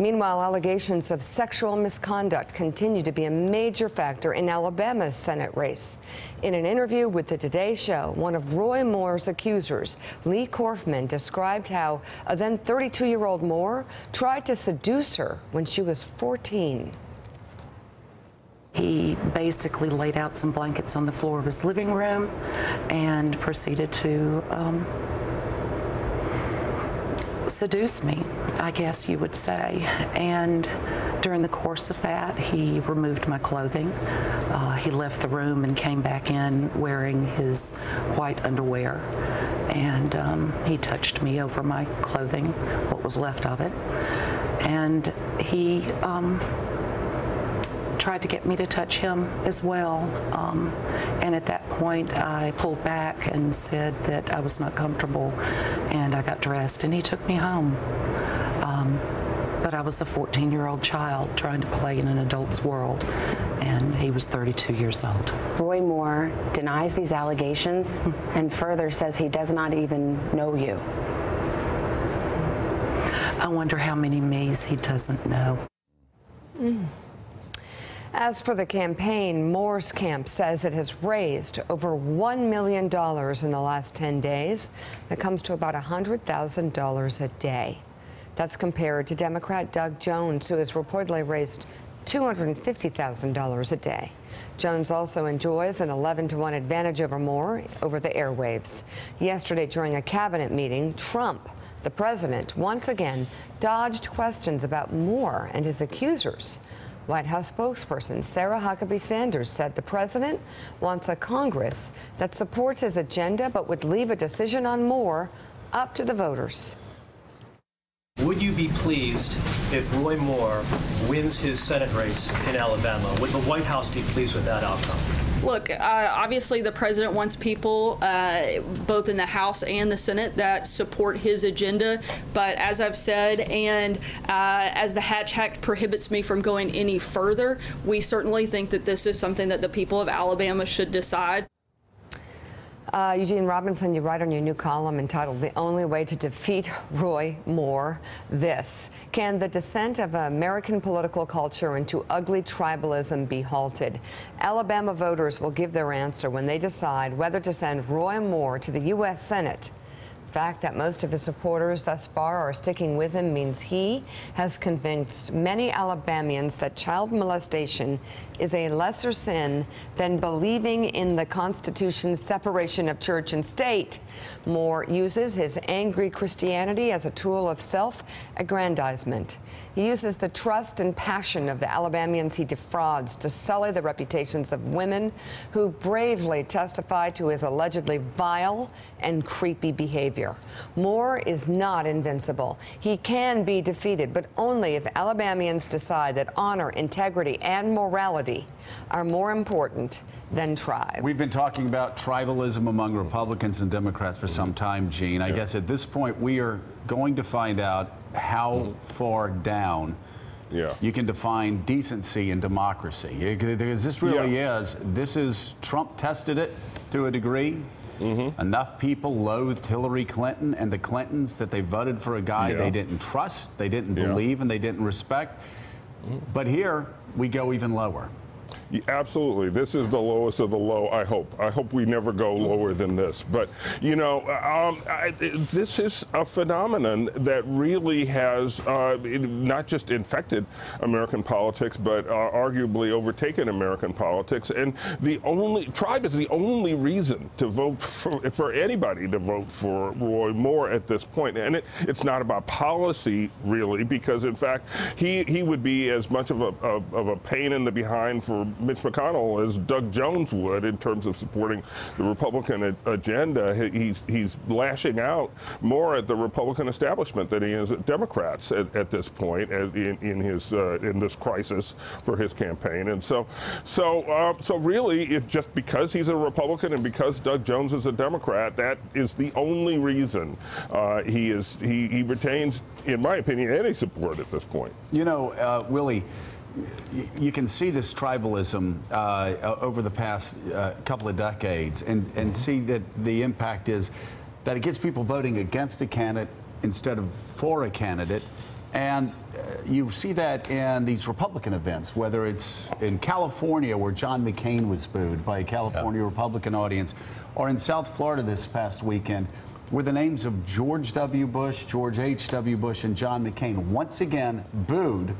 Meanwhile, allegations of sexual misconduct continue to be a major factor in Alabama's Senate race. In an interview with the Today Show, one of Roy Moore's accusers, Lee Korfman, described how a then 32-year-old Moore tried to seduce her when she was 14. He basically laid out some blankets on the floor of his living room and proceeded to seduce me, I guess you would say. And during the course of that, he removed my clothing. He left the room and came back in wearing his white underwear. And he touched me over my clothing, what was left of it. And he tried to get me to touch him as well. And at that point, I pulled back and said that I was not comfortable, and I got dressed, and he took me home. But I was a 14-year-old child trying to play in an adult's world, and he was 32 years old. Roy Moore denies these allegations and further says he does not even know you. I wonder how many me's he doesn't know. As for the campaign, Moore's camp says it has raised over $1 million in the last 10 days. That comes to about $100,000 a day. That's compared to Democrat Doug Jones, who has reportedly raised $250,000 a day. Jones also enjoys an 11-to-1 advantage over Moore over the airwaves. Yesterday, during a cabinet meeting, Trump, the president, once again dodged questions about Moore and his accusers. White House spokesperson Sarah Huckabee Sanders said the president wants a Congress that supports his agenda but would leave a decision on Moore up to the voters. Would you be pleased if Roy Moore wins his Senate race in Alabama? Would the White House be pleased with that outcome? Look, obviously the president wants people, both in the House and the Senate, that support his agenda. But as I've said, and as the Hatch Act prohibits me from going any further, we certainly think that this is something that the people of Alabama should decide. Eugene Robinson, you write on your new column entitled "The Only Way to Defeat Roy Moore" this: can the descent of American political culture into ugly tribalism be halted? Alabama voters will give their answer when they decide whether to send Roy Moore to the U.S. Senate. The fact that most of his supporters thus far are sticking with him means he has convinced many Alabamians that child molestation is a lesser sin than believing in the Constitution's separation of church and state. Moore uses his angry Christianity as a tool of self-aggrandizement. He uses the trust and passion of the Alabamians he defrauds to sully the reputations of women who bravely testify to his allegedly vile and creepy behavior. Moore is not invincible. He can be defeated, but only if Alabamians decide that honor, integrity, and morality are more important than tribe. We've been talking about tribalism among Republicans and Democrats for some time, Gene. I guess at this point we are going to find out how far down you can define decency and democracy. Because this really is, Trump tested it to a degree. Enough people loathed Hillary Clinton and the Clintons that they voted for a guy they didn't trust, they didn't believe, and they didn't respect. But here we go even lower. Absolutely. This is the lowest of the low, I hope. I hope we never go lower than this. But, you know, this is a phenomenon that really has not just infected American politics, but arguably overtaken American politics. And tribe is the only reason to vote for anybody to vote for Roy Moore at this point. And it's not about policy, really, because, in fact, he would be as much of a pain in the behind for Mitch McConnell as Doug Jones would in terms of supporting the Republican agenda. He's lashing out more at the Republican establishment than he is at Democrats at this point in this crisis for his campaign. And so really, it's just because he's a Republican and because Doug Jones is a Democrat, that is the only reason he retains, in my opinion, any support at this point. You know, Willie, you can see this tribalism over the past couple of decades and see that the impact is that it gets people voting against a candidate instead of for a candidate. And you see that in these Republican events, whether it's in California where John McCain was booed by a California Republican audience, or in South Florida this past weekend, where the names of George W. Bush, George H.W. Bush, and John McCain once again booed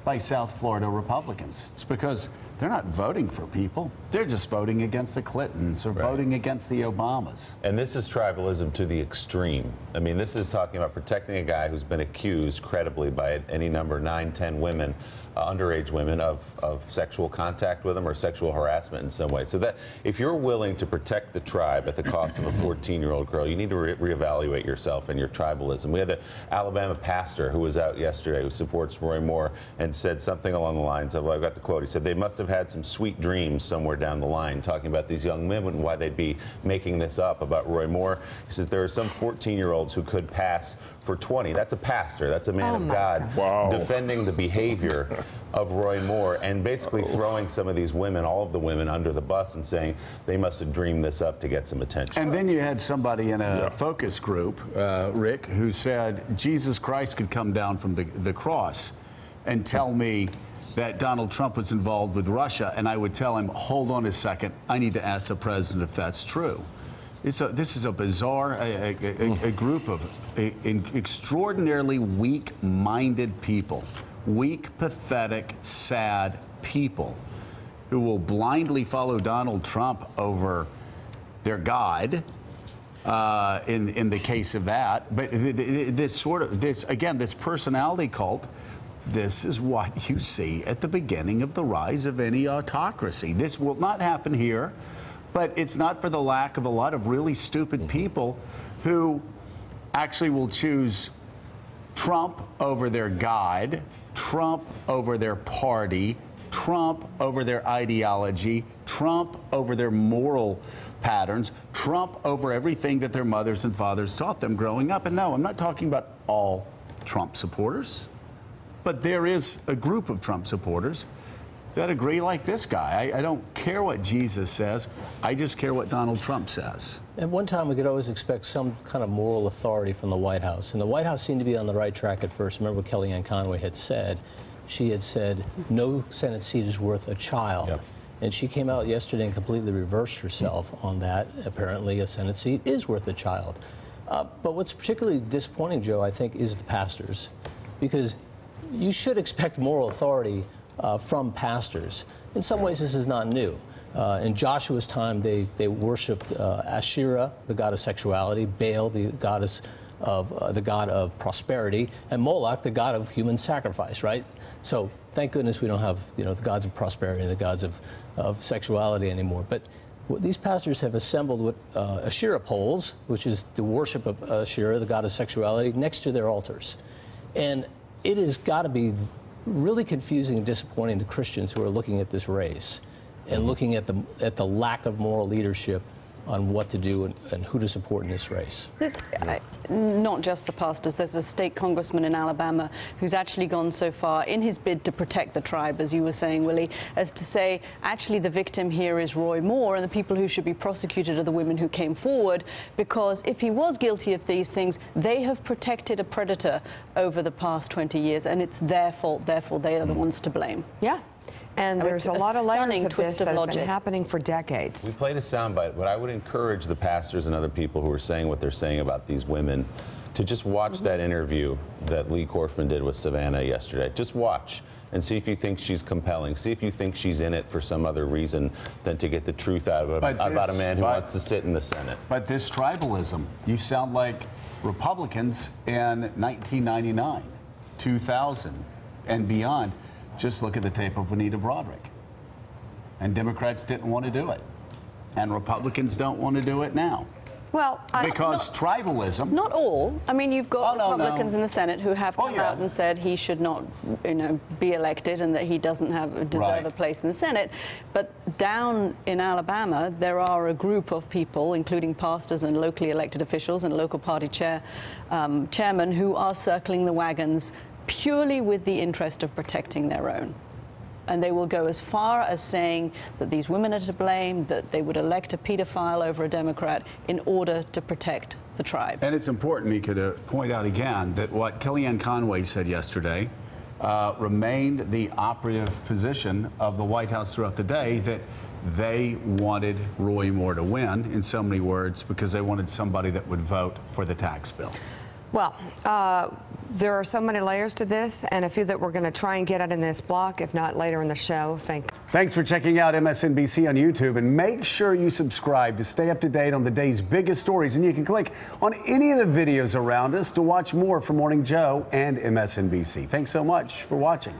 by South Florida Republicans. It's because they're not voting for people. They're just voting against the Clintons or voting against the Obamas. And this is tribalism to the extreme. I mean, this is talking about protecting a guy who's been accused credibly by any number, 9, 10 women, underage women, of sexual contact with him or sexual harassment in some way. So that if you're willing to protect the tribe at the cost of a 14-year-old girl, you need to reevaluate yourself and your tribalism. We had an Alabama pastor who was out yesterday who supports Roy Moore and said something along the lines of, well, I got the quote, he said, they must have had some sweet dreams somewhere down the line talking about these young women and why they'd be making this up about Roy Moore. He says there are some 14-year-olds who could pass for 20. That's a pastor. That's a man of God defending the behavior of Roy Moore and basically throwing some of these women, all of the women, under the bus and saying they must have dreamed this up to get some attention. And then you had somebody in a focus group, Rick, who said Jesus Christ could come down from the cross and tell me that Donald Trump was involved with Russia, and I would tell him, hold on a second, I need to ask the president if that's true. This is a bizarre a group of extraordinarily weak-minded people, weak, pathetic, sad people who will blindly follow Donald Trump over their God. In the case of that, but this personality cult. This is what you see at the beginning of the rise of any autocracy. This will not happen here, but it's not for the lack of a lot of really stupid people who actually will choose Trump over their God, Trump over their party, Trump over their ideology, Trump over their moral patterns, Trump over everything that their mothers and fathers taught them growing up. And no, I'm not talking about all Trump supporters. But there is a group of Trump supporters that agree like this guy. I don't care what Jesus says. I just care what Donald Trump says. At one time, we could always expect some kind of moral authority from the White House. And the White House seemed to be on the right track at first. Remember what Kellyanne Conway had said? She had said, no Senate seat is worth a child. Yep. And she came out yesterday and completely reversed herself on that. Apparently, a Senate seat is worth a child. But what's particularly disappointing, Joe, I think, is the pastors. Because you should expect moral authority from pastors. In some ways, this is not new. In Joshua's time, they worshipped Asherah, the god of sexuality, Baal, the god of prosperity, and Moloch, the god of human sacrifice. Right? So thank goodness we don't have the gods of prosperity and the gods of sexuality anymore. But these pastors have assembled what Asherah poles, which is the worship of Asherah, the god of sexuality, next to their altars, and it has got to be really confusing and disappointing to Christians who are looking at this race and looking at the lack of moral leadership on what to do and who to support in this race. Not just the pastors. There's a state congressman in Alabama who's actually gone so far in his bid to protect the tribe, as you were saying, Willie, as to say, actually, the victim here is Roy Moore, and the people who should be prosecuted are the women who came forward, because if he was guilty of these things, they have protected a predator over the past 20 years, and it's their fault. Therefore, they are the ones to blame. Yeah. And there's a lot of layers of this that have been happening for decades. We played a soundbite, but I would encourage the pastors and other people who are saying what they're saying about these women to just watch that interview that Lee Korfman did with Savannah yesterday. Just watch and see if you think she's compelling. See if you think she's in it for some other reason than to get the truth out of it about a man who wants to sit in the Senate. But this tribalism, you sound like Republicans in 1999, 2000, and beyond. Just look at the tape of Juanita Broaddrick. And Democrats didn't want to do it. And Republicans don't want to do it now. Well, because tribalism. Not all. I mean, you've got Republicans in the Senate who have come out and said he should not, be elected and that he doesn't deserve a place in the Senate. But down in Alabama, there are a group of people, including pastors and locally elected officials and local party chairmen, who are circling the wagons purely with the interest of protecting their own. And they will go as far as saying that these women are to blame, that they would elect a pedophile over a Democrat in order to protect the tribe. And it's important, Mika, to point out again that what Kellyanne Conway said yesterday remained the operative position of the White House throughout the day, that they wanted Roy Moore to win, in so many words, because they wanted somebody that would vote for the tax bill. Well, there are so many layers to this, and a few that we're going to try and get at in this block, if not later in the show. Thanks for checking out MSNBC on YouTube, and make sure you subscribe to stay up to date on the day's biggest stories. And you can click on any of the videos around us to watch more from Morning Joe and MSNBC. Thanks so much for watching.